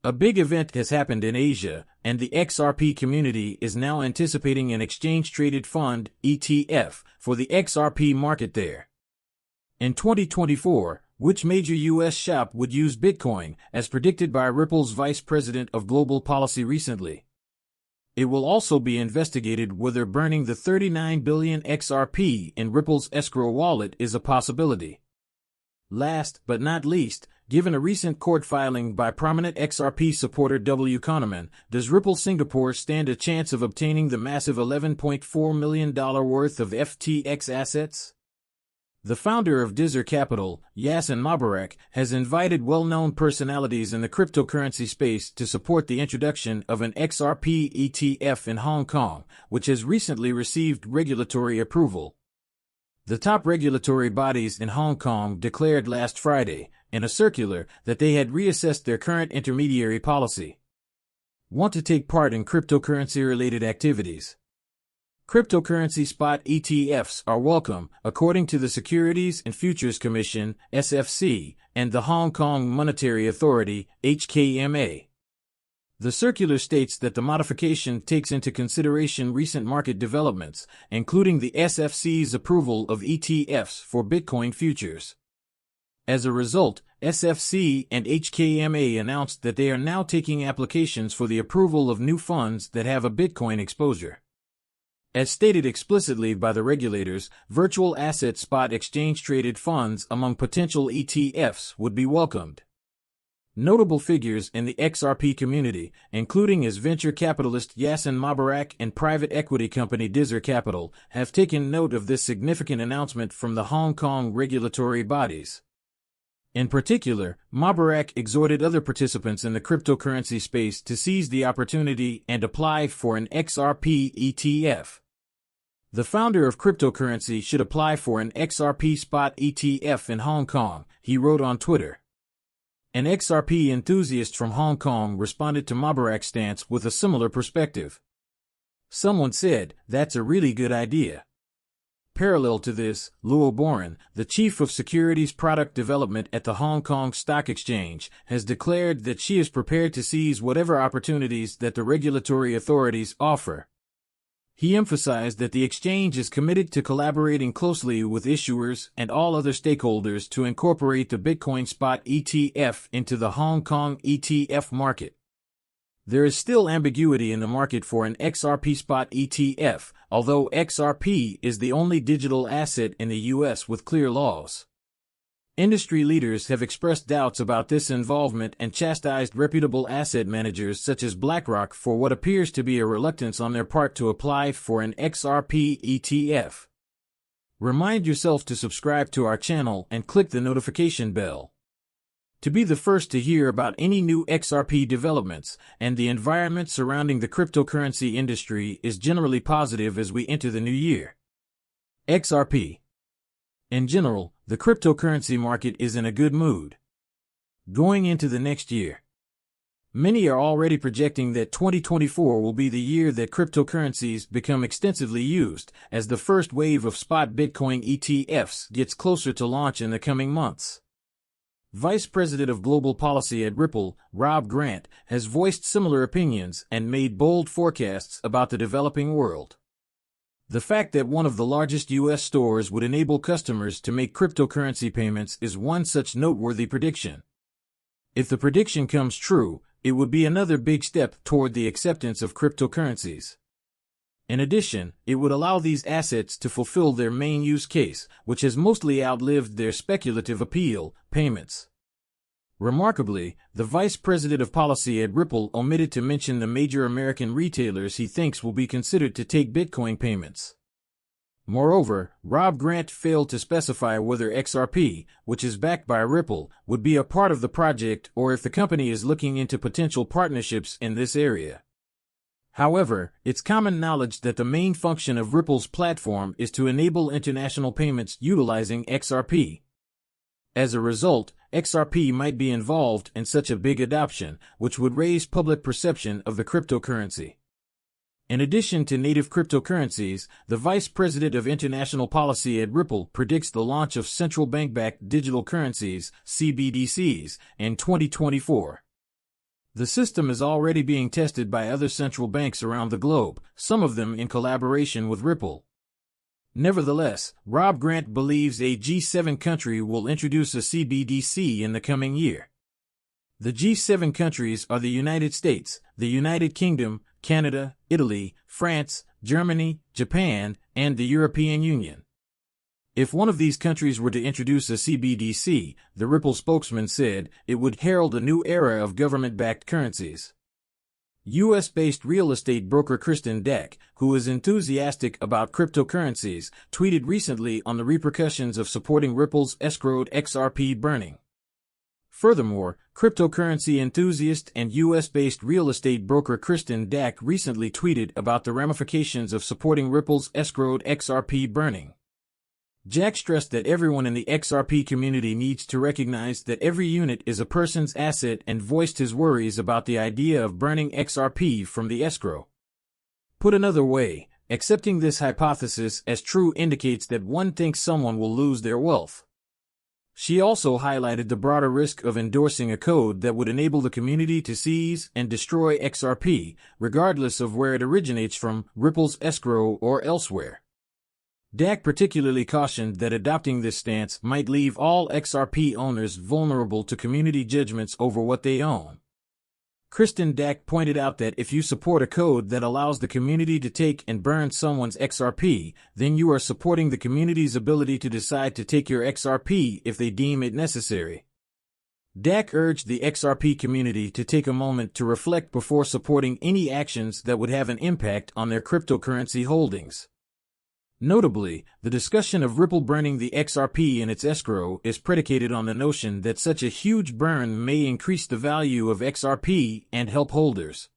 A big event has happened in Asia, and the XRP community is now anticipating an exchange-traded fund, ETF, for the XRP market there. In 2024, which major U.S. shop would use Bitcoin, as predicted by Ripple's Vice President of Global Policy recently? It will also be investigated whether burning the 39 billion XRP in Ripple's escrow wallet is a possibility. Last but not least, given a recent court filing by prominent XRP supporter W. Kahneman, does Ripple Singapore stand a chance of obtaining the massive $11.4 million worth of FTX assets? The founder of Dizzer Capital, Yasin Mubarak, has invited well-known personalities in the cryptocurrency space to support the introduction of an XRP ETF in Hong Kong, which has recently received regulatory approval. The top regulatory bodies in Hong Kong declared last Friday, in a circular, that they had reassessed their current intermediary policy. Want to take part in cryptocurrency-related activities? Cryptocurrency spot ETFs are welcome, according to the Securities and Futures Commission, SFC, and the Hong Kong Monetary Authority, HKMA. The circular states that the modification takes into consideration recent market developments, including the SFC's approval of ETFs for Bitcoin futures. As a result, SFC and HKMA announced that they are now taking applications for the approval of new funds that have a Bitcoin exposure. As stated explicitly by the regulators, virtual asset spot exchange-traded funds among potential ETFs would be welcomed. Notable figures in the XRP community, including as venture capitalist Yasin Mubarak and private equity company Dizzer Capital, have taken note of this significant announcement from the Hong Kong regulatory bodies. In particular, Mubarak exhorted other participants in the cryptocurrency space to seize the opportunity and apply for an XRP ETF. The founder of cryptocurrency should apply for an XRP spot ETF in Hong Kong, he wrote on Twitter. An XRP enthusiast from Hong Kong responded to Mubarak's stance with a similar perspective. Someone said, "That's a really good idea." Parallel to this, Luo Boren, the chief of securities product development at the Hong Kong Stock Exchange, has declared that she is prepared to seize whatever opportunities that the regulatory authorities offer. He emphasized that the exchange is committed to collaborating closely with issuers and all other stakeholders to incorporate the Bitcoin spot ETF into the Hong Kong ETF market. There is still ambiguity in the market for an XRP spot ETF, although XRP is the only digital asset in the U.S. with clear laws. Industry leaders have expressed doubts about this involvement and chastised reputable asset managers such as BlackRock for what appears to be a reluctance on their part to apply for an XRP ETF. Remind yourself to subscribe to our channel and click the notification bell to be the first to hear about any new XRP developments, and the environment surrounding the cryptocurrency industry is generally positive as we enter the new year. XRP. In general, the cryptocurrency market is in a good mood going into the next year. Many are already projecting that 2024 will be the year that cryptocurrencies become extensively used, as the first wave of spot Bitcoin ETFs gets closer to launch in the coming months. Vice President of Global Policy at Ripple, Rob Grant, has voiced similar opinions and made bold forecasts about the developing world. The fact that one of the largest U.S. stores would enable customers to make cryptocurrency payments is one such noteworthy prediction. If the prediction comes true, it would be another big step toward the acceptance of cryptocurrencies. In addition, it would allow these assets to fulfill their main use case, which has mostly outlived their speculative appeal, payments. Remarkably, the Vice President of Policy at Ripple omitted to mention the major American retailers he thinks will be considered to take Bitcoin payments. Moreover, Rob Grant failed to specify whether XRP, which is backed by Ripple, would be a part of the project or if the company is looking into potential partnerships in this area. However, it's common knowledge that the main function of Ripple's platform is to enable international payments utilizing XRP. As a result, XRP might be involved in such a big adoption, which would raise public perception of the cryptocurrency. In addition to native cryptocurrencies, the Vice President of International Policy at Ripple predicts the launch of central bank-backed digital currencies, CBDCs, in 2024. The system is already being tested by other central banks around the globe, some of them in collaboration with Ripple. Nevertheless, Rob Grant believes a G7 country will introduce a CBDC in the coming year. The G7 countries are the United States, the United Kingdom, Canada, Italy, France, Germany, Japan, and the European Union. If one of these countries were to introduce a CBDC, the Ripple spokesman said, it would herald a new era of government-backed currencies. U.S.-based real estate broker Kristen Dack, who is enthusiastic about cryptocurrencies, tweeted recently on the repercussions of supporting Ripple's escrowed XRP burning. Furthermore, cryptocurrency enthusiast and U.S.-based real estate broker Kristen Dack recently tweeted about the ramifications of supporting Ripple's escrowed XRP burning. Jack stressed that everyone in the XRP community needs to recognize that every unit is a person's asset and voiced his worries about the idea of burning XRP from the escrow. Put another way, accepting this hypothesis as true indicates that one thinks someone will lose their wealth. She also highlighted the broader risk of endorsing a code that would enable the community to seize and destroy XRP, regardless of where it originates from, Ripple's escrow or elsewhere. Dack particularly cautioned that adopting this stance might leave all XRP owners vulnerable to community judgments over what they own. Kristen Dack pointed out that if you support a code that allows the community to take and burn someone's XRP, then you are supporting the community's ability to decide to take your XRP if they deem it necessary. Dack urged the XRP community to take a moment to reflect before supporting any actions that would have an impact on their cryptocurrency holdings. Notably, the discussion of Ripple burning the XRP in its escrow is predicated on the notion that such a huge burn may increase the value of XRP and help holders.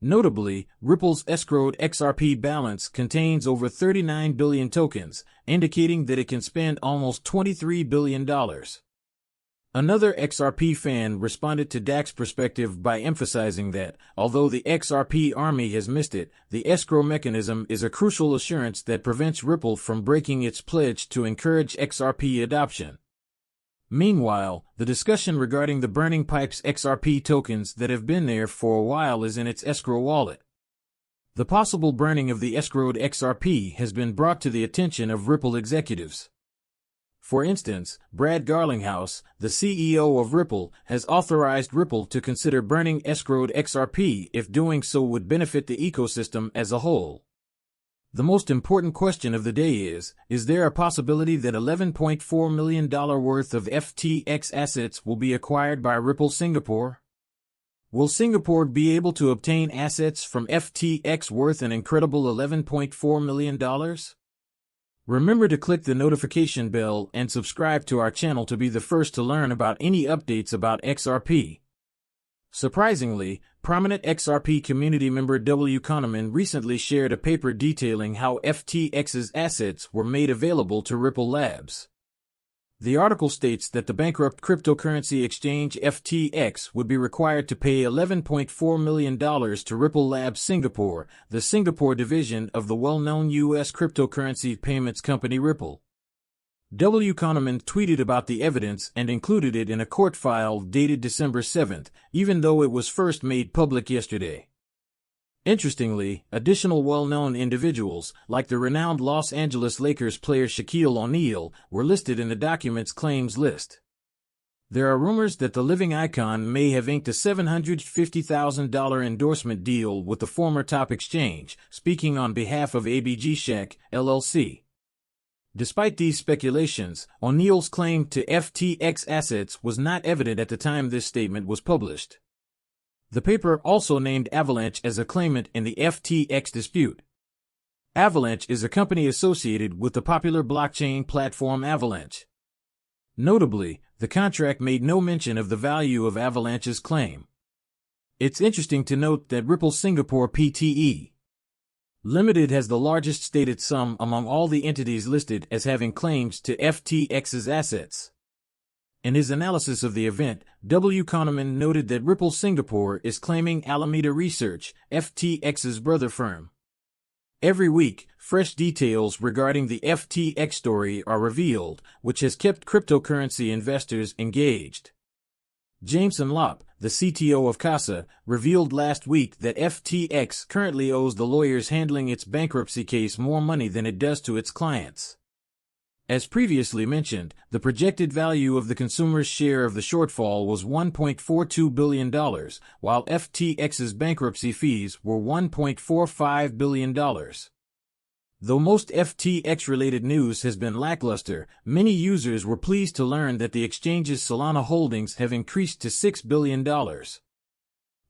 Notably, Ripple's escrowed XRP balance contains over 39 billion tokens, indicating that it can spend almost $23 billion. Another XRP fan responded to Dack's perspective by emphasizing that, although the XRP army has missed it, the escrow mechanism is a crucial assurance that prevents Ripple from breaking its pledge to encourage XRP adoption. Meanwhile, the discussion regarding the Burning Pipes XRP tokens that have been there for a while is in its escrow wallet. The possible burning of the escrowed XRP has been brought to the attention of Ripple executives. For instance, Brad Garlinghouse, the CEO of Ripple, has authorized Ripple to consider burning escrowed XRP if doing so would benefit the ecosystem as a whole. The most important question of the day is there a possibility that $11.4 million worth of FTX assets will be acquired by Ripple Singapore? Will Singapore be able to obtain assets from FTX worth an incredible $11.4 million? Remember to click the notification bell and subscribe to our channel to be the first to learn about any updates about XRP. Surprisingly, prominent XRP community member W. Kahneman recently shared a paper detailing how FTX's assets were made available to Ripple Labs. The article states that the bankrupt cryptocurrency exchange FTX would be required to pay $11.4 million to Ripple Labs Singapore, the Singapore division of the well-known U.S. cryptocurrency payments company Ripple. W. Kahneman tweeted about the evidence and included it in a court file dated December 7, even though it was first made public yesterday. Interestingly, additional well-known individuals, like the renowned Los Angeles Lakers player Shaquille O'Neal, were listed in the document's claims list. There are rumors that the living icon may have inked a $750,000 endorsement deal with the former top exchange, speaking on behalf of ABG Shack, LLC. Despite these speculations, O'Neal's claim to FTX assets was not evident at the time this statement was published. The paper also named Avalanche as a claimant in the FTX dispute. Avalanche is a company associated with the popular blockchain platform Avalanche. Notably, the contract made no mention of the value of Avalanche's claim. It's interesting to note that Ripple Singapore Pte. Limited has the largest stated sum among all the entities listed as having claims to FTX's assets. In his analysis of the event, W. Kahneman noted that Ripple Singapore is claiming Alameda Research, FTX's brother firm. Every week, fresh details regarding the FTX story are revealed, which has kept cryptocurrency investors engaged. Jameson Lopp, the CTO of Casa, revealed last week that FTX currently owes the lawyers handling its bankruptcy case more money than it does to its clients. As previously mentioned, the projected value of the consumer's share of the shortfall was $1.42 billion, while FTX's bankruptcy fees were $1.45 billion. Though most FTX-related news has been lackluster, many users were pleased to learn that the exchange's Solana holdings have increased to $6 billion.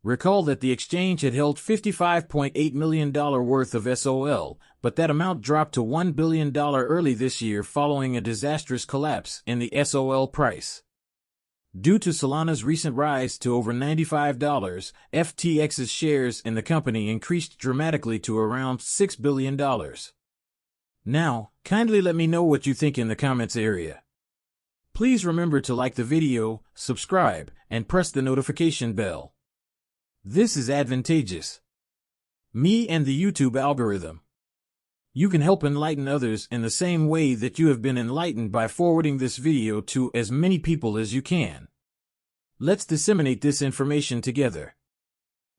Recall that the exchange had held $55.8 million worth of SOL, but that amount dropped to $1 billion early this year following a disastrous collapse in the SOL price. Due to Solana's recent rise to over $95, FTX's shares in the company increased dramatically to around $6 billion. Now, kindly let me know what you think in the comments area. Please remember to like the video, subscribe, and press the notification bell. This is advantageous. Me and the YouTube algorithm. You can help enlighten others in the same way that you have been enlightened by forwarding this video to as many people as you can. Let's disseminate this information together.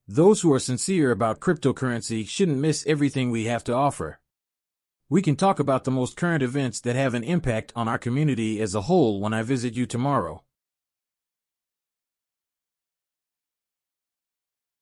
Those who are sincere about cryptocurrency shouldn't miss everything we have to offer. We can talk about the most current events that have an impact on our community as a whole when I visit you tomorrow.